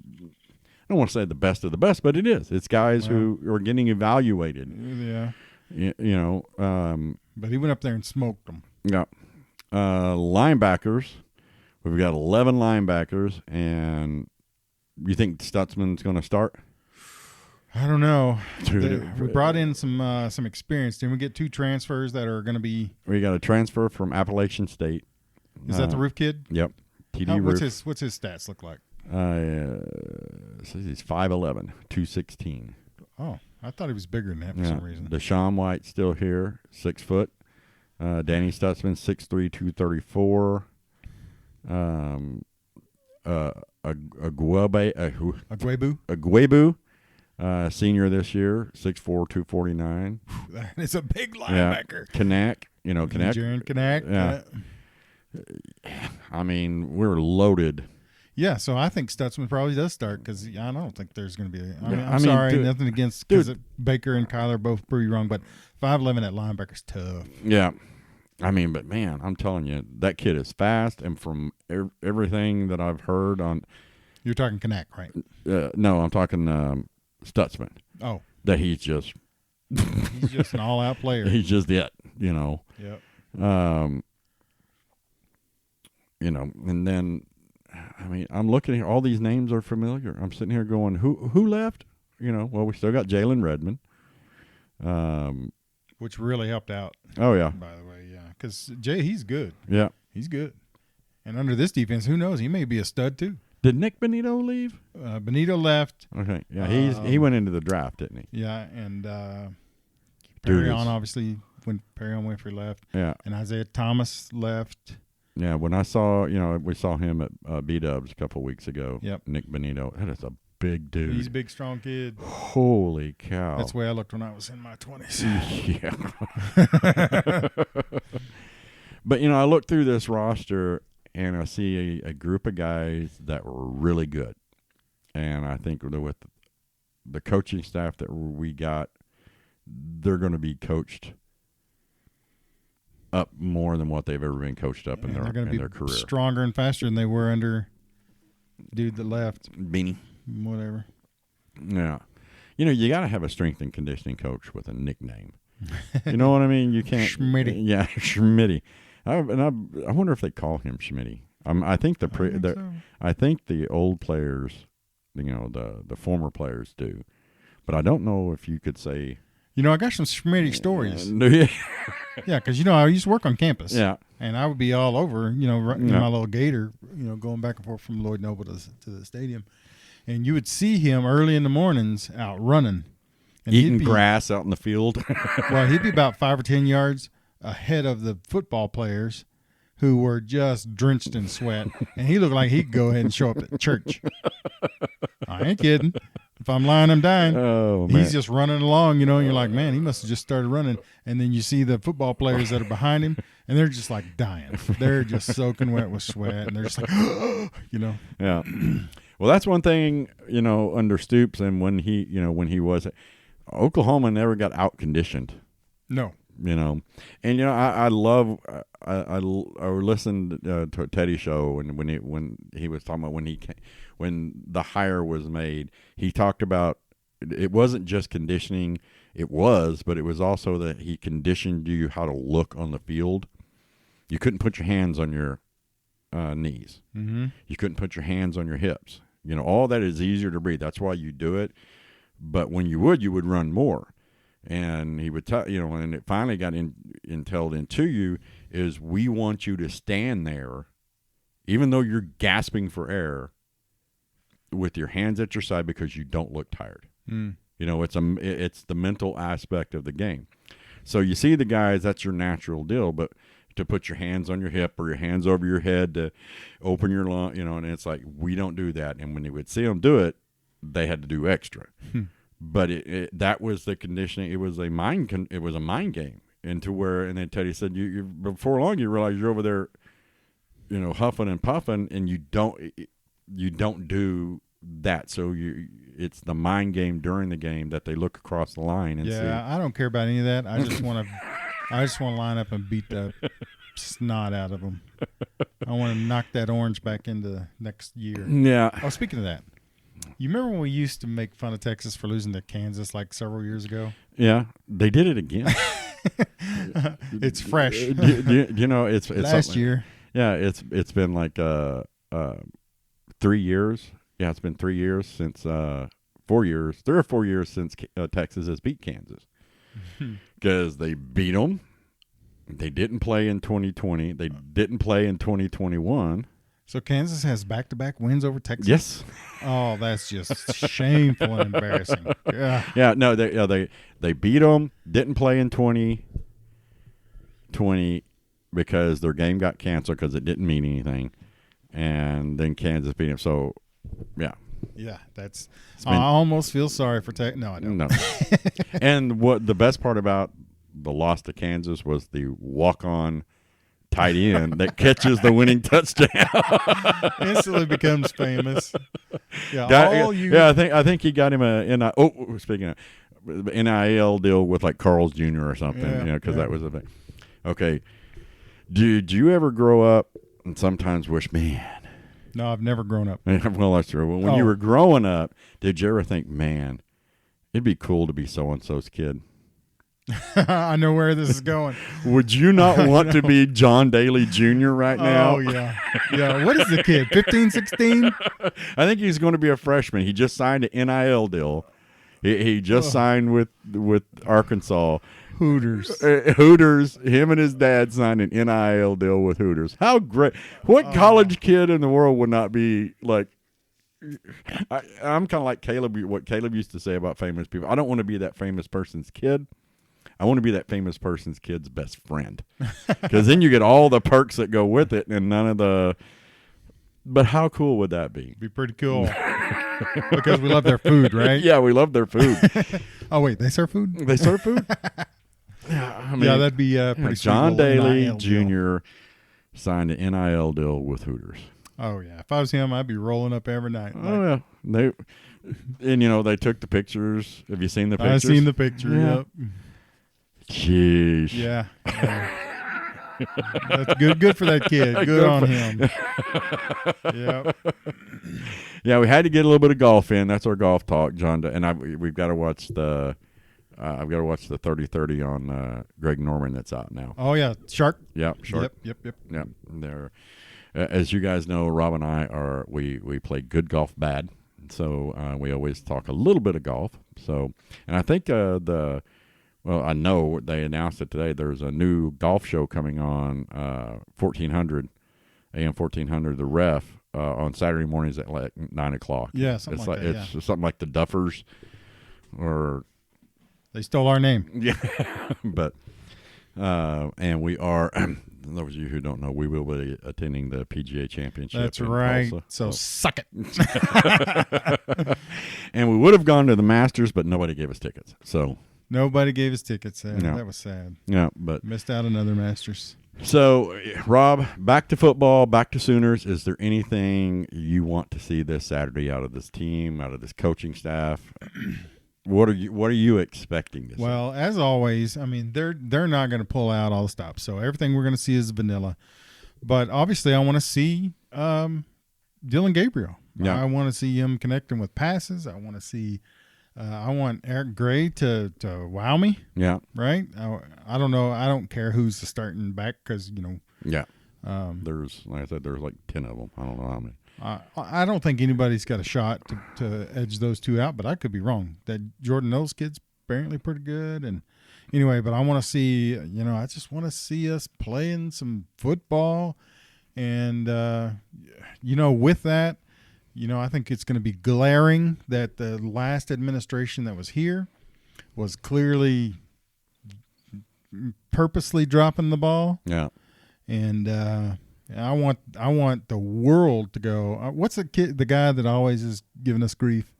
I don't want to say the best of the best, but it is. It's guys who are getting evaluated. Yeah. But he went up there and smoked them. Yeah. Linebackers. We've got 11 linebackers, and you think Stutzman's going to start? I don't know. We brought in some experience. Didn't we get 2 transfers that are going to be? We got a transfer from Appalachian State. Is that the Roof kid? Yep. TD Roof. What's his stats look like? He's 5'11", 216. Oh, I thought he was bigger than that for some reason. Deshaun White's still here, 6 foot. Danny Stutzman, 6'3", 234. Agwebu, senior this year, 6'4", 249. That is a big linebacker. Yeah. Kanak, Kanak. Jaron Kanak. Yeah. I mean, we're loaded. Yeah, so I think Stutzman probably does start because I don't think there's going to be. I'm sorry, dude, nothing against because Baker and Kyler are both pretty wrong, but 5'11" at linebacker's tough. Yeah, I mean, but man, I'm telling you, that kid is fast, and from everything that I've heard on, you're talking Knack, right? No, I'm talking Stutzman. Oh, that he's just an all-out player. He's just it, you know. Yep. You know, and then. I mean, I'm looking here. All these names are familiar. I'm sitting here going, who left? You know, well, we still got Jalen Redmond. Which really helped out. Oh, yeah. By the way, yeah. Because Jay, he's good. Yeah. He's good. And under this defense, who knows? He may be a stud, too. Did Nick Benito leave? Benito left. Okay. Yeah, he went into the draft, didn't he? Yeah, and Perrion, obviously, when Perrion Winfrey left. Yeah. And Isaiah Thomas left. Yeah, when I saw, we saw him at B-Dubs a couple of weeks ago. Yep. Nick Benito. That is a big dude. He's a big, strong kid. Holy cow. That's the way I looked when I was in my 20s. Yeah. But, I look through this roster, and I see a group of guys that were really good. And I think with the coaching staff that we got, they're going to be coached up more than what they've ever been coached up in their career. Stronger and faster than they were under dude that left. Beanie. Whatever. Yeah. You got to have a strength and conditioning coach with a nickname. You know what I mean? You can't. Schmitty. Yeah, Schmitty. I wonder if they call him Schmitty. I think I think the old players, the former players do, but I don't know if you could say. I got some Schmitty stories. Yeah, because I used to work on campus. Yeah, and I would be all over, in my little gator, going back and forth from Lloyd Noble to the stadium, and you would see him early in the mornings out running, and eating grass out in the field. Well, he'd be about 5 or 10 yards ahead of the football players, who were just drenched in sweat, and he looked like he'd go ahead and show up at church. I ain't kidding. If I'm lying, I'm dying. Oh, man. He's just running along, and you're like, man, he must have just started running. And then you see the football players that are behind him, and they're just like dying. They're just soaking wet with sweat, and they're just like, Yeah. Well, that's one thing, under Stoops, and when he was Oklahoma never got out conditioned. No. And I love I listened to Teddy's show, and when he was talking about when the hire was made, he talked about it wasn't just conditioning, but it was also that he conditioned you how to look on the field. You couldn't put your hands on your knees. Mm-hmm. You couldn't put your hands on your hips. All that is easier to breathe. That's why you do it. But when you would run more. And he would tell, and it finally got instilled into you is we want you to stand there, even though you're gasping for air, with your hands at your side because you don't look tired. Mm. It's the mental aspect of the game. So you see the guys, that's your natural deal, but to put your hands on your hip or your hands over your head to open your lung, and it's like we don't do that. And when they would see them do it, they had to do extra. But that was the conditioning. It was a mind game, and then Teddy said, "You before long you realize you're over there, huffing and puffing, and you don't do that. So it's the mind game during the game that they look across the line and see. Yeah, I don't care about any of that. I just want to line up and beat the snot out of them. I want to knock that orange back into next year. Yeah. Oh, speaking of that. You remember when we used to make fun of Texas for losing to Kansas like several years ago? Yeah, they did it again. It's fresh. It's last year. Yeah, it's been like 3 years. Yeah, it's been 3 years since 4 years, 3 or 4 years since Texas has beat Kansas because they beat them. They didn't play in 2020. They didn't play in 2021. So Kansas has back-to-back wins over Texas? Yes. Oh, that's just shameful and embarrassing. Yeah, no, they beat them, didn't play in 2020 because their game got canceled because it didn't mean anything, and then Kansas beat them. So, yeah. Yeah, I almost feel sorry for Texas. No, I don't. No. And what the best part about the loss to Kansas was the walk-on tight end that catches the winning touchdown. Instantly becomes famous. Yeah, I think he got him speaking of NIL deal with like Carl's Jr. or something, because that was a thing. Okay, did you ever grow up and sometimes wish, man? No, I've never grown up. Well, that's true. When you were growing up, did you ever think, man, it'd be cool to be so and so's kid? I know where this is going. Would you not want to be John Daly Jr. right now? Oh, yeah. Yeah. What is the kid, 15, 16? I think he's going to be a freshman. He just signed an NIL deal. He just signed with Arkansas. Hooters. Hooters. Him and his dad signed an NIL deal with Hooters. How great. What college kid in the world would not be like, I'm kind of like Caleb, what Caleb used to say about famous people. I don't want to be that famous person's kid. I want to be that famous person's kid's best friend, because then you get all the perks that go with it and none of the. But how cool would that be? Be pretty cool. Because we love their food, right? Yeah, we love their food. Oh wait, they serve food? They serve food? Yeah, I mean, that'd be pretty. John Daly Jr. signed an NIL deal with Hooters. Oh yeah, if I was him, I'd be rolling up every night. Oh yeah, they took the pictures. Have you seen the pictures? I've seen the picture. Yeah. Yep. Jeez. Yeah. That's good for that kid. Good on him. Yep. Yeah, we had to get a little bit of golf in. That's our golf talk, John. And we've got to watch the. I've got to watch the 30-30 on Greg Norman that's out now. Oh yeah, Shark. Yep, Shark. Yep. There, as you guys know, Rob and I we play good golf bad, so we always talk a little bit of golf. So, and I think I know they announced it today. There's a new golf show coming on 1400 AM 1400 The Ref on Saturday mornings at like 9:00. Yeah, something like that. It's something like the Duffers, or they stole our name. Yeah, but and we are. Those of you who don't know, we will be attending the PGA Championship. That's right. Tulsa, so suck it. And we would have gone to the Masters, but nobody gave us tickets. So. Nobody gave us tickets. No. That was sad. Yeah, but missed out another Masters. So, Rob, back to football, back to Sooners. Is there anything you want to see this Saturday out of this team, out of this coaching staff? What are you expecting to see? Well, as always, I mean, they're not going to pull out all the stops. So everything we're going to see is vanilla. But obviously, I want to see Dylan Gabriel. Yeah. I want to see him connecting with passes. I want to see. I want Eric Gray to wow me. Yeah. Right. I don't know. I don't care who's the starting back because Yeah. There's, like I said, there's like 10 of them. I don't know how many. I don't think anybody's got a shot to edge those two out, but I could be wrong. That Jordan Knowles kid's apparently pretty good, and anyway, but I want to see. I just want to see us playing some football, and with that. I think it's going to be glaring that the last administration that was here was clearly purposely dropping the ball. Yeah. And I want the world to go. What's the guy that always is giving us grief?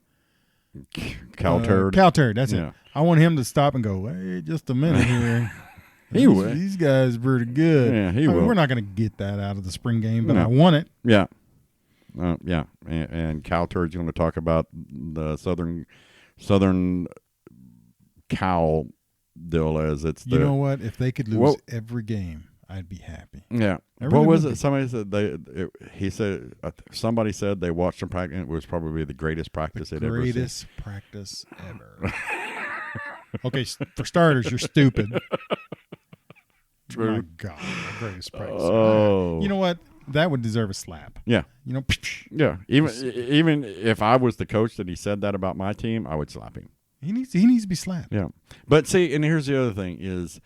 Cal Turd. Cal Turd, that's it. I want him to stop and go, hey, just a minute here. These guys are pretty good. Yeah, he will. We're not going to get that out of the spring game, but I want it. Yeah. Yeah, and Cal Turd's going to talk about the Southern Cal deal as it's the. You know what? If they could lose every game, I'd be happy. Yeah. What was it? Somebody said somebody said they watched them practice. It was probably the greatest practice they'd ever seen. Greatest practice ever. Okay, for starters, you're stupid. True. My God, the greatest practice. Oh. You know what? That would deserve a slap. Yeah. Yeah. Even if I was the coach that he said that about my team, I would slap him. He needs to be slapped. Yeah. But see, and here's the other thing is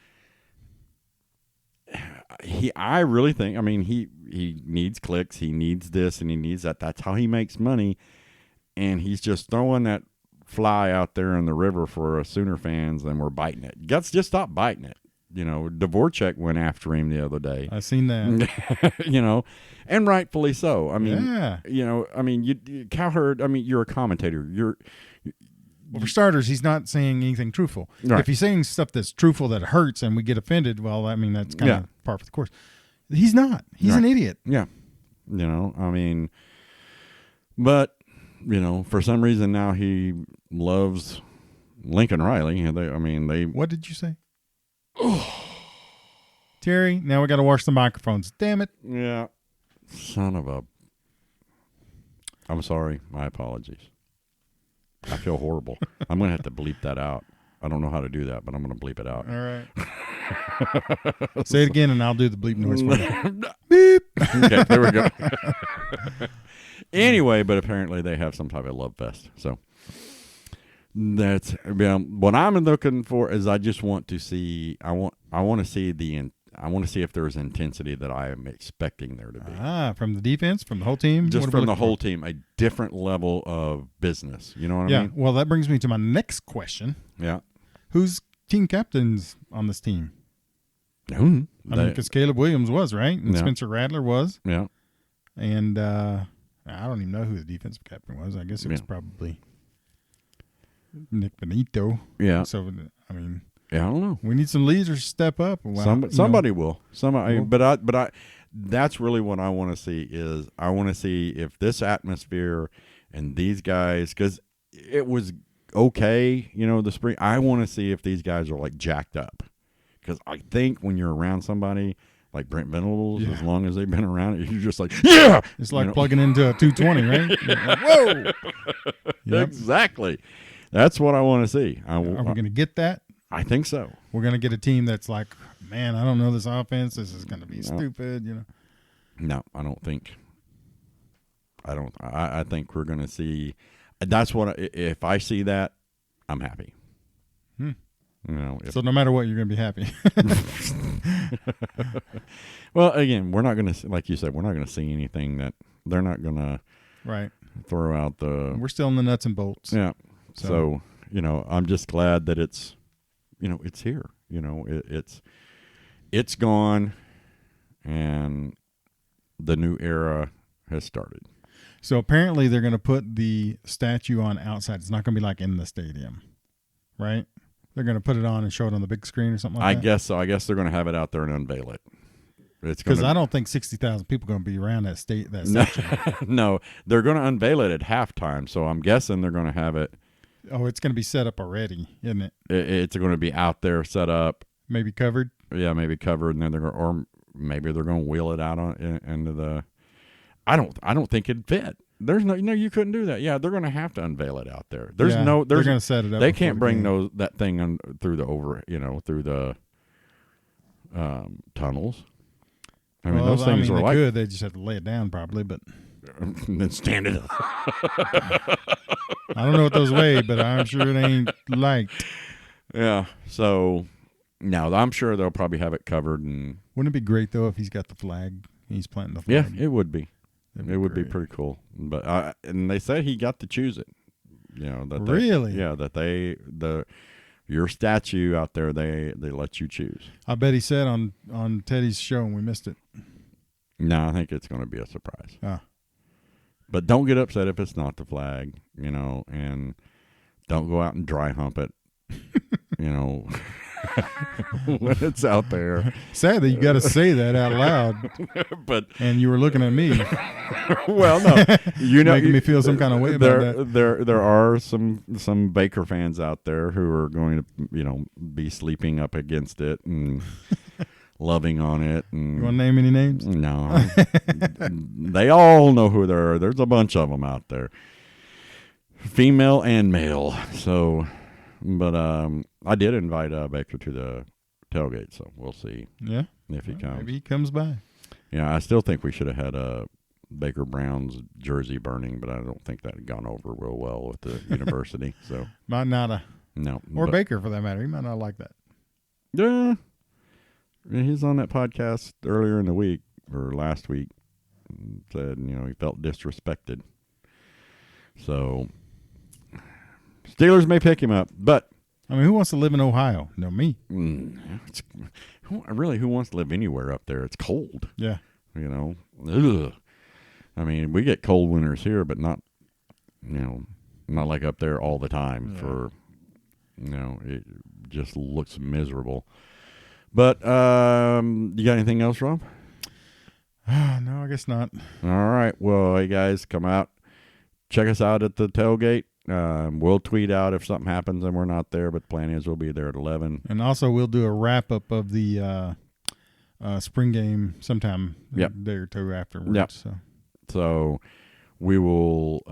I really think, I mean, he needs clicks, he needs this and he needs that. That's how he makes money. And he's just throwing that fly out there in the river for us Sooner fans and we're biting it. Just stop biting it. Dvorak went after him the other day. I seen that. And rightfully so. I mean, yeah. I mean, Cowherd, I mean, you're a commentator. Well, for starters, he's not saying anything truthful. Right. If he's saying stuff that's truthful that hurts and we get offended, well, I mean, that's kind of par for the course. He's not. He's an idiot. Yeah. You know, I mean, but, you know, for some reason now he loves Lincoln Riley. They. What did you say? Terry, now we got to wash the microphones. Damn it. Yeah. Son of a. I'm sorry. My apologies. I feel horrible. I'm going to have to bleep that out. I don't know how to do that, but I'm going to bleep it out. All right. Say it again, and I'll do the bleep noise for you. Beep. Okay, there we go. Anyway, but apparently they have some type of love fest. So that's what I'm looking for. Is I just want to see. I want to see I want to see if there's intensity that I am expecting there to be. From the defense, from the whole team? Just from the whole team, a different level of business. You know what I mean? Well, that brings me to my next question. Yeah. Who's team captains on this team? Because Caleb Williams was, right? And Spencer Rattler was. Yeah. And I don't even know who the defensive captain was. I guess it was probably Nick Benito. Yeah. So, I mean... Yeah, I don't know. We need some leaders to step up. Somebody will. But that's really what I want to see is I want to see if this atmosphere and these guys, because it was okay, you know, the spring. I want to see if these guys are like jacked up, because I think when you're around somebody like Brent Venables, as long as they've been around it, you're just like, yeah. It's like plugging into a 220, right? Like, whoa. Yep. Exactly. That's what I want to see. Are we going to get that? I think so. We're going to get a team that's like, man, I don't know this offense. This is going to be stupid, you know. No, I don't think. I think we're going to see. That's what. If I see that, I'm happy. You know. So no matter what, you're going to be happy. Well, again, we're not going to, like you said, we're not going to see anything that they're not going to throw out the. We're still in the nuts and bolts. Yeah. So you know, I'm just glad that it's. You know, it's here. You know, it's gone, and the new era has started. So apparently they're going to put the statue on outside. It's not going to be like in the stadium, right? They're going to put it on and show it on the big screen or something like that? I guess so. I guess they're going to have it out there and unveil it. Because I don't think 60,000 people are going to be around that statue. No, they're going to unveil it at halftime, so I'm guessing they're going to have it. Oh, it's going to be set up already, isn't it? It's going to be out there, set up, maybe covered. Yeah, maybe covered, and then or maybe they're going to wheel it out into the. I don't think it'd fit. There's no, you couldn't do that. Yeah, they're going to have to unveil it out there. They're going to set it up. They can't bring that thing through the tunnels. I mean, those things are like good. They just have to lay it down properly, but and then stand it up. I don't know what those weigh, but I'm sure it ain't light. Yeah. So, no, I'm sure they'll probably have it covered. And wouldn't it be great though if he's got the flag? He's planting the flag. Yeah, it would be. It would be pretty cool. But and they said he got to choose it. You know that really? Your statue out there, they let you choose. I bet he said on Teddy's show and we missed it. No, I think it's going to be a surprise. Ah. But don't get upset if it's not the flag, you know, and don't go out and dry hump it, you know, when it's out there. Sadly, you got to say that out loud. And you were looking at me. Well, no, you know, making me feel some kind of way about that. There are some Baker fans out there who are going to, you know, be sleeping up against it and loving on it. And you want to name any names? No. They all know who they are. There's a bunch of them out there, female and male. So, but I did invite Baker to the tailgate, so we'll see. Yeah, if he comes. Maybe he comes by. Yeah, I still think we should have had Baker Brown's jersey burning, but I don't think that had gone over real well with the university. So might not. No, or Baker for that matter. He might not like that. Yeah. He's on that podcast earlier in the week or last week and said, you know, he felt disrespected. So Steelers may pick him up, but I mean, who wants to live in Ohio? No, me. Who wants to live anywhere up there? It's cold. Yeah. You know, ugh. I mean, we get cold winters here, but not like up there all the time. Yeah. It just looks miserable. But you got anything else, Rob? No, I guess not. All right. Well, hey, guys, come out. Check us out at the tailgate. We'll tweet out if something happens and we're not there, but the plan is we'll be there at 11. And also, we'll do a wrap-up of the spring game sometime a day or two afterwards. Yep. So we will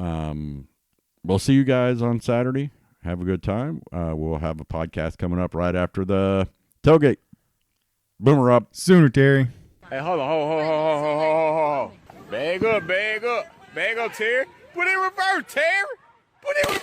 we'll see you guys on Saturday. Have a good time. We'll have a podcast coming up right after the tailgate. Boomer up. Sooner, Terry. Hey, hold on, hold on. Bag up, Terry. Put it in reverse, Terry. Put it in